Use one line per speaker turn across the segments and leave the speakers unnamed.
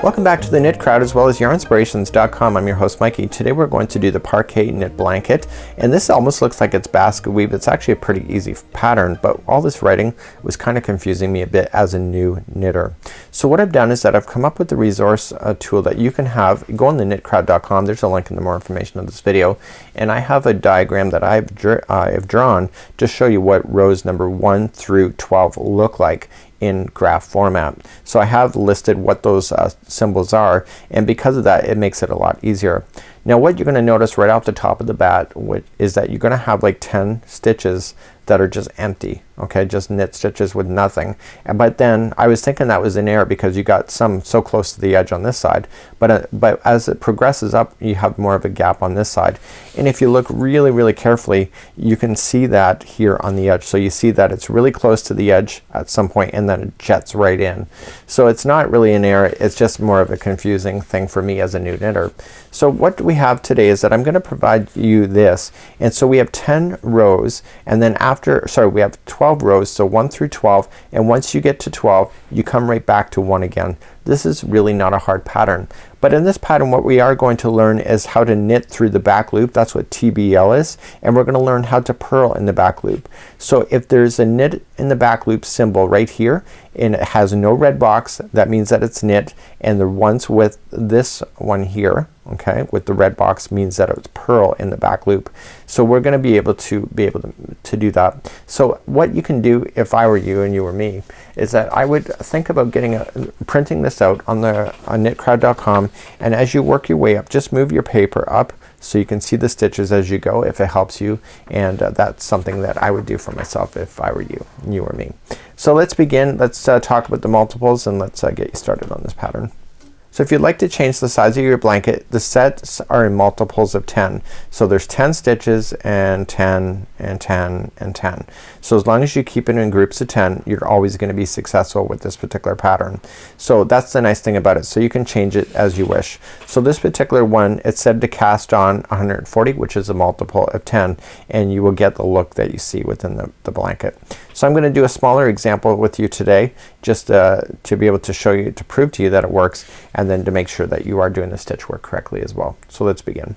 Welcome back to the Knit Crowd as well as Yarnspirations.com. I'm your host Mikey. Today we're going to do the Parquet Knit Blanket, and this almost looks like it's basket weave. It's actually a pretty easy pattern, but all this writing was kind of confusing me a bit as a new knitter. So what I've done is that I've come up with the resource tool that you can have. Go on the knitcrowd.com. There's a link in the more information of this video, and I have a diagram that I've drawn to show you what rows number 1 through 12 look like in graph format. So I have listed what those symbols are, and because of that it makes it a lot easier. Now what you're gonna notice right off the top of the bat is that you're gonna have like 10 stitches that are just empty, okay, just knit stitches with nothing. But then I was thinking that was an error because you got some so close to the edge on this side, but as it progresses up you have more of a gap on this side, and if you look really carefully you can see that here on the edge. So you see that it's really close to the edge at some point and then it jets right in. So it's not really an error, it's just more of a confusing thing for me as a new knitter. So what we have today is that I'm gonna provide you this, and so we have 10 rows, and then we have 12 rows, so 1 through 12, and once you get to 12 you come right back to 1 again. This is really not a hard pattern, but in this pattern what we are going to learn is how to knit through the back loop. That's what TBL is, and we're gonna learn how to purl in the back loop. So if there's a knit in the back loop symbol right here and it has no red box, that means that it's knit, and the ones with this one here, okay, with the red box, means that it's purl in the back loop. So we're gonna be able to do that. So what you can do if I were you and you were me is that I would think about printing this out on knitcrowd.com, and as you work your way up just move your paper up so you can see the stitches as you go if it helps you, and that's something that I would do for myself if I were you or me. So let's begin. Let's talk about the multiples, and let's get you started on this pattern. So if you'd like to change the size of your blanket, the sets are in multiples of 10. So there's 10 stitches and 10 and 10 and 10. So as long as you keep it in groups of 10 you're always gonna be successful with this particular pattern. So that's the nice thing about it. So you can change it as you wish. So this particular one, it's said to cast on 140, which is a multiple of 10, and you will get the look that you see within the blanket. So I'm gonna do a smaller example with you today just to be able to show you, to prove to you that it works, and then to make sure that you are doing the stitch work correctly as well. So let's begin.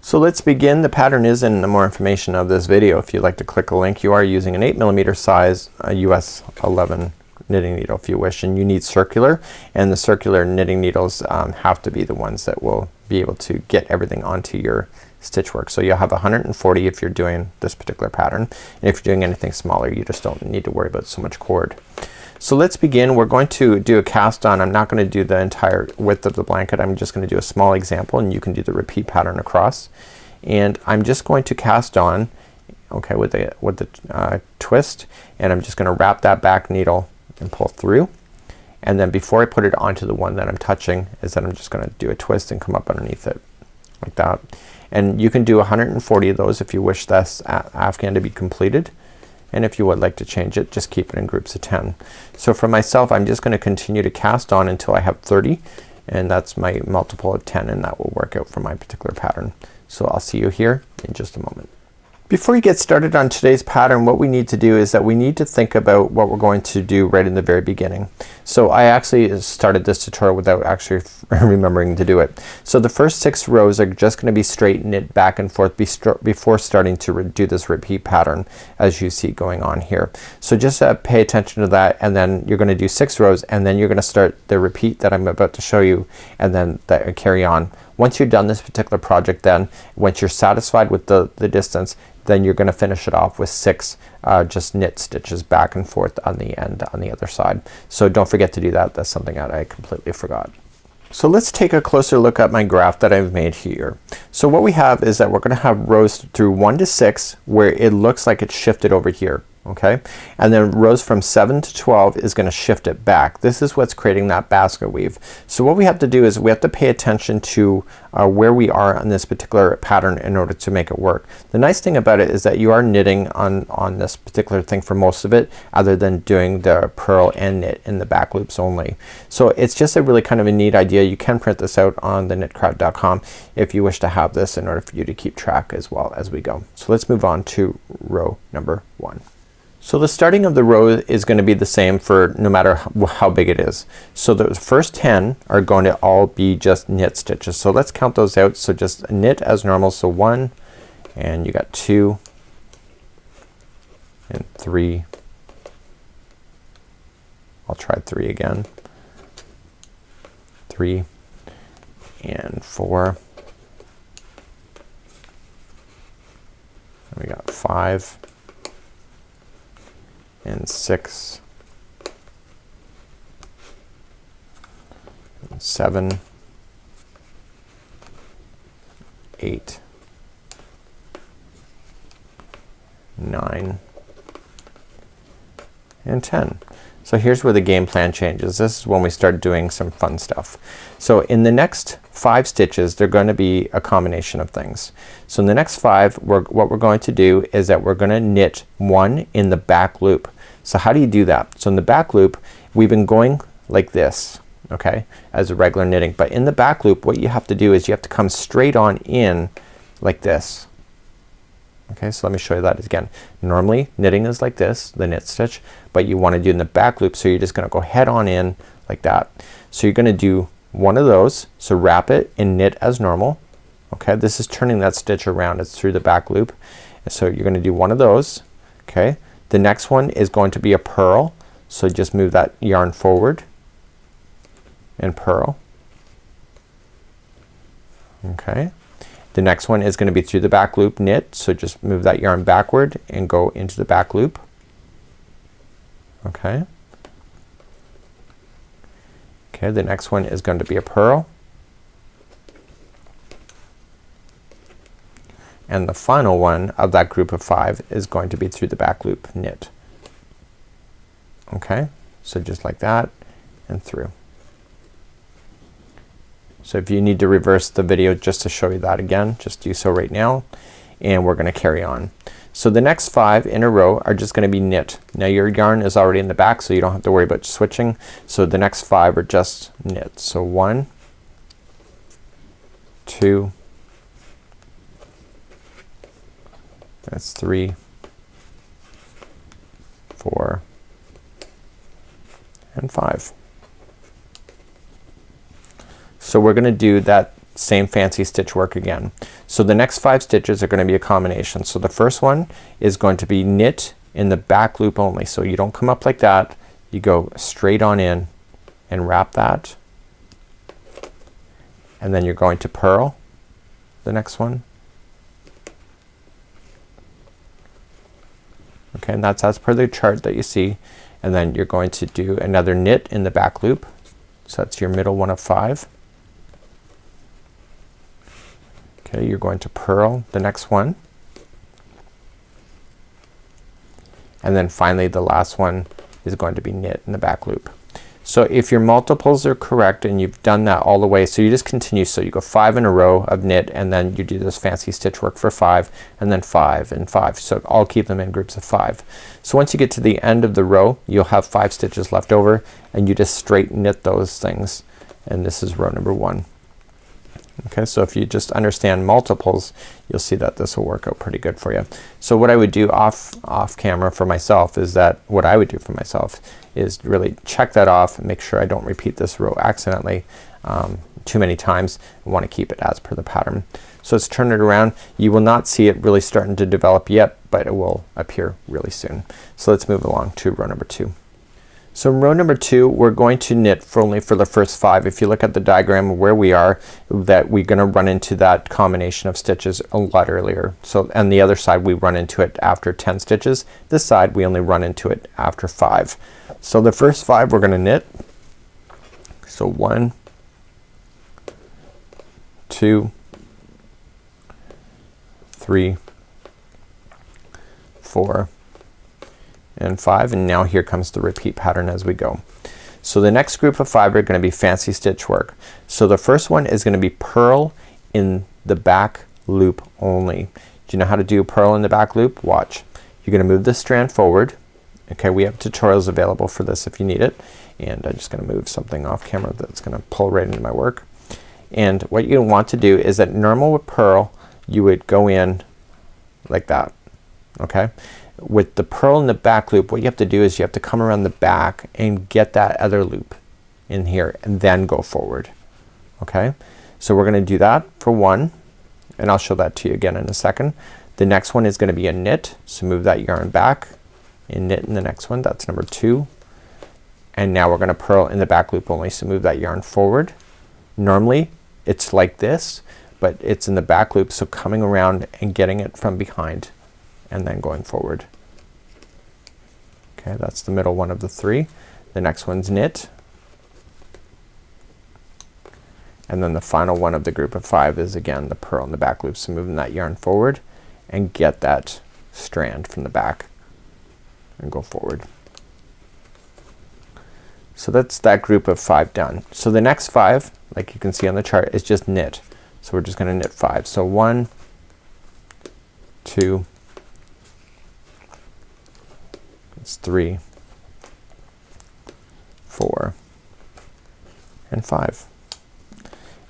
The pattern is in the more information of this video. If you'd like to click a link, you are using an 8mm size US 11 knitting needle if you wish, and you need circular, and the circular knitting needles have to be the ones that will be able to get everything onto your stitch work. So you'll have 140 if you're doing this particular pattern, and if you're doing anything smaller you just don't need to worry about so much cord. So let's begin. We're going to do a cast on. I'm not going to do the entire width of the blanket. I'm just going to do a small example, and you can do the repeat pattern across. And I'm just going to cast on, okay, with the twist, and I'm just going to wrap that back needle and pull through. And then before I put it onto the one that I'm touching is that I'm just going to do a twist and come up underneath it like that. And you can do 140 of those if you wish this afghan to be completed. And if you would like to change it, just keep it in groups of 10. So for myself I'm just gonna continue to cast on until I have 30, and that's my multiple of 10, and that will work out for my particular pattern. So I'll see you here in just a moment. Before you get started on today's pattern, what we need to do is that we need to think about what we're going to do right in the very beginning. So I actually started this tutorial without actually remembering to do it. So the first 6 rows are just going to be straight knit back and forth before starting to do this repeat pattern as you see going on here. So just pay attention to that, and then you're going to do 6 rows, and then you're going to start the repeat that I'm about to show you, and then carry on. Once you're done this particular project, then once you're satisfied with the distance, then you're gonna finish it off with 6 just knit stitches back and forth on the end on the other side. So don't forget to do that. That's something that I completely forgot. So let's take a closer look at my graph that I've made here. So what we have is that we're gonna have rows through 1 to 6 where it looks like it's shifted over here. Okay, and then rows from 7 to 12 is going to shift it back. This is what's creating that basket weave. So what we have to do is we have to pay attention to where we are on this particular pattern in order to make it work. The nice thing about it is that you are knitting on this particular thing for most of it, other than doing the purl and knit in the back loops only. So it's just a really kind of a neat idea. You can print this out on the knitcrowd.com if you wish to have this in order for you to keep track as well as we go. So let's move on to row number 1. So the starting of the row is going to be the same for no matter how big it is. So the first 10 are going to all be just knit stitches. So let's count those out. So just knit as normal. So 1, and you got 2 and 3. I'll try 3 again. 3 and 4. And we got 5 and 6 and 7, 8, 9 and 10. So here's where the game plan changes. This is when we start doing some fun stuff. So in the next 5 stitches they're going to be a combination of things. So in the next 5 what we're going to do is that we're gonna knit 1 in the back loop. So how do you do that? So in the back loop we've been going like this, okay, as a regular knitting, but in the back loop what you have to do is you have to come straight on in like this. Okay, so let me show you that again. Normally knitting is like this, the knit stitch, but you want to do in the back loop, so you're just gonna go head on in like that. So you're gonna do one of those, so wrap it and knit as normal. Okay, this is turning that stitch around, it's through the back loop. And so you're gonna do one of those. Okay, the next one is going to be a purl, so just move that yarn forward and purl. Okay, the next one is gonna be through the back loop knit, so just move that yarn backward and go into the back loop. Okay. Okay, the next one is going to be a purl. And the final one of that group of 5 is going to be through the back loop knit. Okay, so just like that and through. So if you need to reverse the video just to show you that again, just do so right now, and we're gonna carry on. So the next 5 in a row are just gonna be knit. Now your yarn is already in the back, so you don't have to worry about switching. So the next 5 are just knit. So 1, 2, that's 3, 4 and 5. So we're gonna do that same fancy stitch work again. So the next 5 stitches are gonna be a combination. So the first one is going to be knit in the back loop only. So you don't come up like that, you go straight on in and wrap that, and then you're going to purl the next one. Okay, and that's as per the chart that you see, and then you're going to do another knit in the back loop. So that's your middle one of 5. Okay, you're going to purl the next one, and then finally the last one is going to be knit in the back loop. So if your multiples are correct and you've done that all the way, so you just continue, so you go 5 in a row of knit, and then you do this fancy stitch work for 5, and then 5 and 5. So I'll keep them in groups of 5. So once you get to the end of the row you'll have 5 stitches left over, and you just straight knit those things, and this is row number 1. Okay, so if you just understand multiples you'll see that this will work out pretty good for you. So what I would do off camera for myself is that what I would do for myself is really check that off and make sure I don't repeat this row accidentally too many times. I want to keep it as per the pattern. So let's turn it around. You will not see it really starting to develop yet, but it will appear really soon. So let's move along to row number 2. So in row number 2 we're going to knit only for the first 5. If you look at the diagram of where we are, that we're gonna run into that combination of stitches a lot earlier. So on the other side we run into it after 10 stitches. This side we only run into it after 5. So the first 5 we're gonna knit. So 1, 2, 3, 4 and 5, and now here comes the repeat pattern as we go. So the next group of 5 are gonna be fancy stitch work. So the first one is gonna be purl in the back loop only. Do you know how to do purl in the back loop? Watch. You're gonna move this strand forward. Okay, we have tutorials available for this if you need it, and I'm just gonna move something off camera that's gonna pull right into my work. And what you want to do is that normal with purl you would go in like that. Okay, with the purl in the back loop, what you have to do is you have to come around the back and get that other loop in here and then go forward. Okay, so we're gonna do that for one, and I'll show that to you again in a second. The next one is gonna be a knit, so move that yarn back and knit in the next one. That's number 2. And now we're gonna purl in the back loop only, so move that yarn forward. Normally it's like this, but it's in the back loop, so coming around and getting it from behind and then going forward. Okay, that's the middle one of the 3. The next one's knit, and then the final one of the group of 5 is again the purl in the back loop, so moving that yarn forward and get that strand from the back and go forward. So that's that group of 5 done. So the next 5, like you can see on the chart, is just knit. So we're just gonna knit 5. So 1, 2, it's 3, 4, and 5.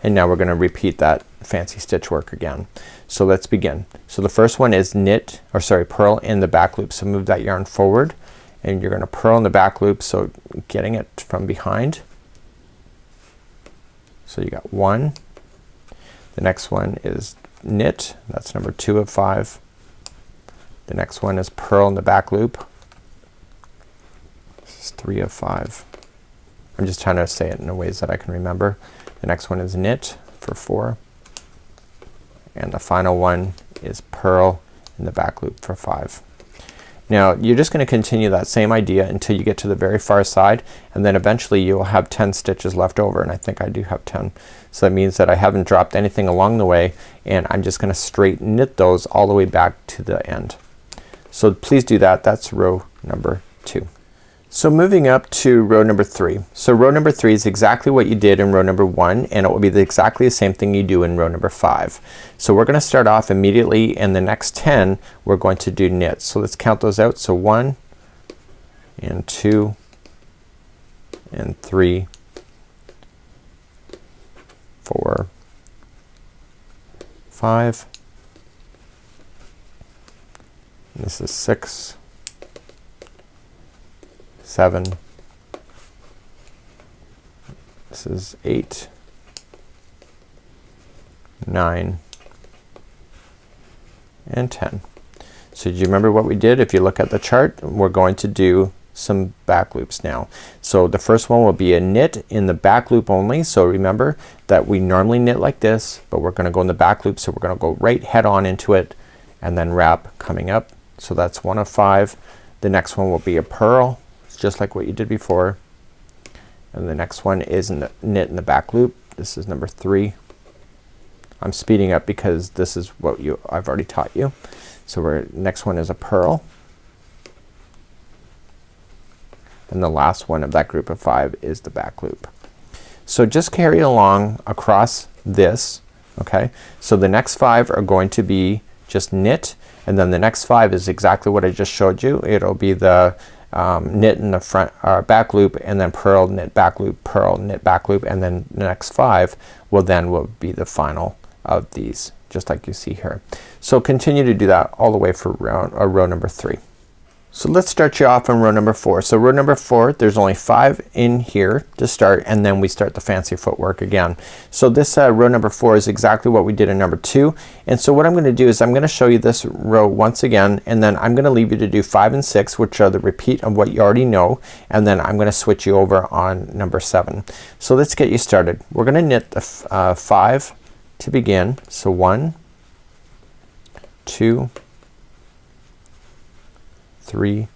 And now we're gonna repeat that fancy stitch work again. So let's begin. So the first one is knit, or sorry, purl in the back loop. So move that yarn forward and you're gonna purl in the back loop, so getting it from behind. So you got 1. The next one is knit, that's number 2 of 5. The next one is purl in the back loop. This is 3 of 5. I'm just trying to say it in a ways that I can remember. The next one is knit for 4. And the final one is purl in the back loop for 5. Now you're just gonna continue that same idea until you get to the very far side, and then eventually you'll have 10 stitches left over, and I think I do have 10. So that means that I haven't dropped anything along the way, and I'm just gonna straight knit those all the way back to the end. So please do that. That's row number 2. So moving up to row number 3. So row number 3 is exactly what you did in row number 1, and it will be exactly the same thing you do in row number 5. So we're gonna start off immediately, and the next 10 we're going to do knits. So let's count those out. So 1 and 2 and 3, 4, 5. And this is 6, 7, this is 8, 9, and 10. So do you remember what we did? If you look at the chart, we're going to do some back loops now. So the first one will be a knit in the back loop only. So remember that we normally knit like this, but we're gonna go in the back loop, so we're gonna go right head on into it and then wrap coming up. So that's 1 of 5. The next one will be a purl, just like what you did before, and the next one is knit in the back loop. This is number 3. I'm speeding up because this is what I've already taught you. So next one is a purl, and the last one of that group of 5 is the back loop. So just carry along across this. Okay, so the next 5 are going to be just knit, and then the next 5 is exactly what I just showed you. It'll be the knit in the front back loop, and then purl, knit, back loop, purl, knit, back loop, and then the next 5 will be the final of these, just like you see here. So continue to do that all the way for row number 3. So let's start you off on row number 4. So row number 4, there's only 5 in here to start, and then we start the fancy footwork again. So this row number 4 is exactly what we did in number 2. And so what I'm gonna do is I'm gonna show you this row once again, and then I'm gonna leave you to do 5 and 6, which are the repeat of what you already know, and then I'm gonna switch you over on number 7. So let's get you started. We're gonna knit the 5 to begin. So 1, 2, 3,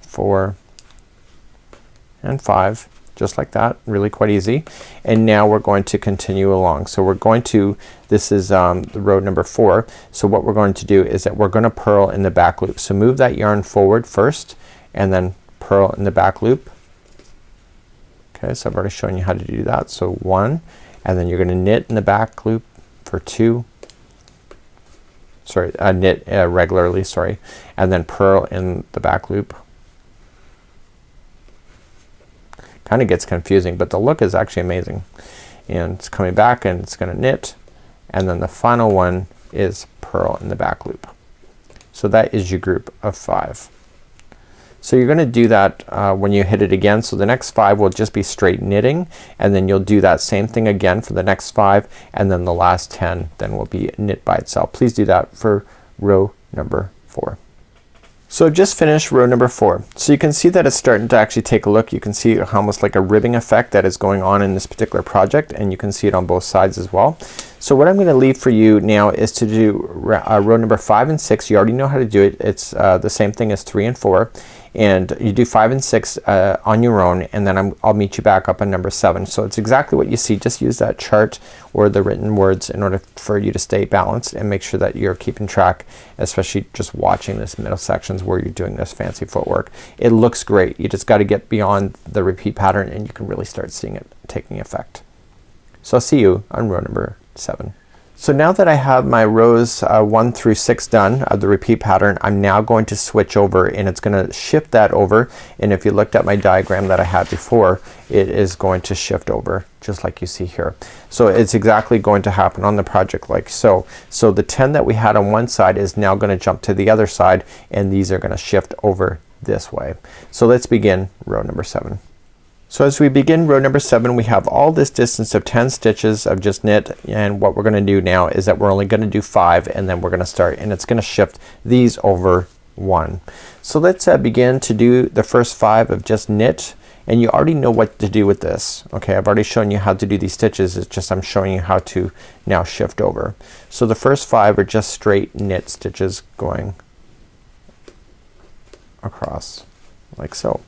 4, and 5, just like that, really quite easy. And now we're going to continue along. So we're going to, this is the row number 4. So what we're going to do is that we're going to purl in the back loop. So move that yarn forward first and then purl in the back loop. Okay, so I've already shown you how to do that. So 1, and then you're going to knit in the back loop for 2. Sorry, knit regularly, sorry, and then purl in the back loop. Kind of gets confusing, but the look is actually amazing. And it's coming back and it's gonna knit, and then the final one is purl. purl in the back loop. So that is your group of 5. So you're gonna do that when you hit it again. So the next 5 will just be straight knitting, and then you'll do that same thing again for the next 5, and then the last 10 then will be knit by itself. Please do that for row number 4. So I've just finished row number 4. So you can see that it's starting to actually take a look. You can see almost like a ribbing effect that is going on in this particular project, and you can see it on both sides as well. So what I'm going to leave for you now is to do row number 5 and 6. You already know how to do it. It's the same thing as 3 and 4. And you do 5 and 6 on your own, and then I'll meet you back up on number 7. So it's exactly what you see. Just use that chart or the written words in order for you to stay balanced and make sure that you're keeping track, especially just watching this middle sections where you're doing this fancy footwork. It looks great. You just got to get beyond the repeat pattern and you can really start seeing it taking effect. So I'll see you on row number 7. So now that I have my rows 1 through 6 done of the repeat pattern, I'm now going to switch over, and it's gonna shift that over. And if you looked at my diagram that I had before, it is going to shift over just like you see here. So it's exactly going to happen on the project like so. So the 10 that we had on one side is now gonna jump to the other side, and these are gonna shift over this way. So let's begin row number 7. So as we begin row number 7, we have all this distance of 10 stitches of just knit, and what we're gonna do now is that we're only gonna do 5, and then we're gonna start, and it's gonna shift these over 1. So let's begin to do the first 5 of just knit, and you already know what to do with this. Okay, I've already shown you how to do these stitches. It's just I'm showing you how to now shift over. So the first 5 are just straight knit stitches going across like so.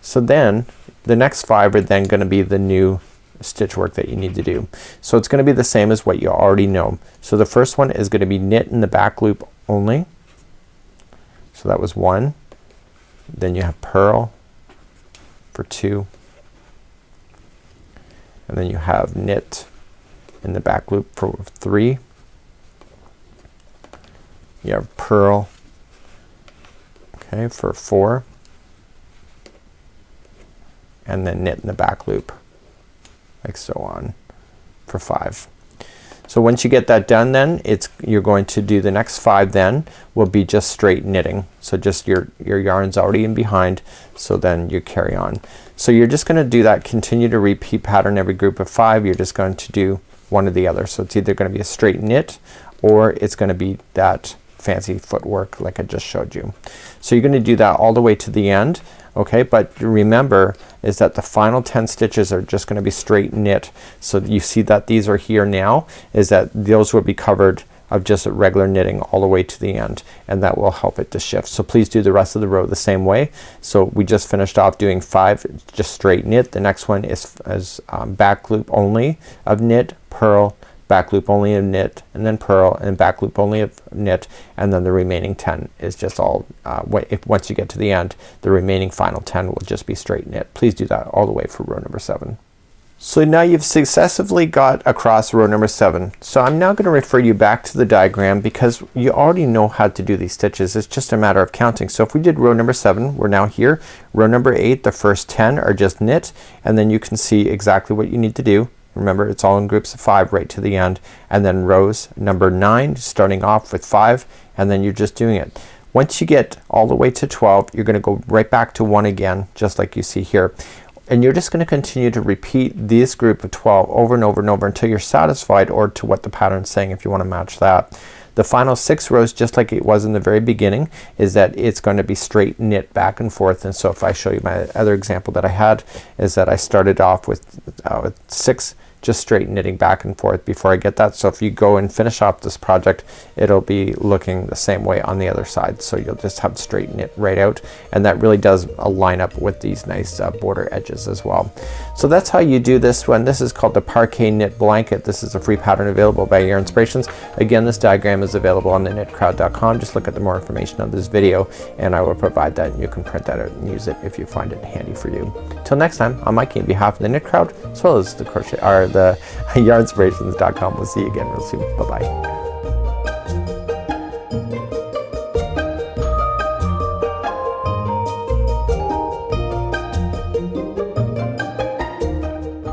So then the next 5 are then gonna be the new stitch work that you need to do. So it's gonna be the same as what you already know. So the first one is gonna be knit in the back loop only. So that was 1. Then you have purl for 2. And then you have knit in the back loop for 3. You have purl, okay, for 4. And then knit in the back loop like so on for 5. So once you get that done, then you're going to do the next 5 then will be just straight knitting. So just your yarn's already in behind, so then you carry on. So you're just gonna do that, continue to repeat pattern every group of 5. You're just going to do one or the other. So it's either gonna be a straight knit or it's gonna be that fancy footwork like I just showed you. So you're gonna do that all the way to the end. Okay, but remember is that the final 10 stitches are just gonna be straight knit. So you see that these are here now, is that those will be covered of just regular knitting all the way to the end, and that will help it to shift. So please do the rest of the row the same way. So we just finished off doing 5 just straight knit. The next one is back loop only of knit, purl, back loop only of knit, and then purl, and back loop only of knit, and then the remaining 10 is just all once you get to the end, the remaining final 10 will just be straight knit. Please do that all the way for row number 7. So now you've successfully got across row number 7. So I'm now going to refer you back to the diagram because you already know how to do these stitches. It's just a matter of counting. So if we did row number 7, we're now here. Row number 8, the first 10 are just knit, and then you can see exactly what you need to do. Remember, it's all in groups of 5 right to the end, and then rows number 9 starting off with 5, and then you're just doing it. Once you get all the way to 12, you're gonna go right back to 1 again, just like you see here. And you're just gonna continue to repeat this group of 12 over and over and over until you're satisfied, or to what the pattern's saying if you want to match that. The final 6 rows, just like it was in the very beginning, is that it's going to be straight knit back and forth. And so if I show you my other example that I had, is that I started off with 6 just straight knitting back and forth before I get that. So if you go and finish off this project, it'll be looking the same way on the other side. So you'll just have straight knit right out, and that really does line up with these nice border edges as well. So that's how you do this one. This is called the Parquet Knit Blanket. This is a free pattern available by Yarnspirations. Again, this diagram is available on the knitcrowd.com. Just look at the more information on this video, and I will provide that, and you can print that out and use it if you find it handy for you. Till next time, I'm Mikey on behalf of the Knit Crowd, as well as the Yarnspirations.com. We'll see you again real soon. Bye bye.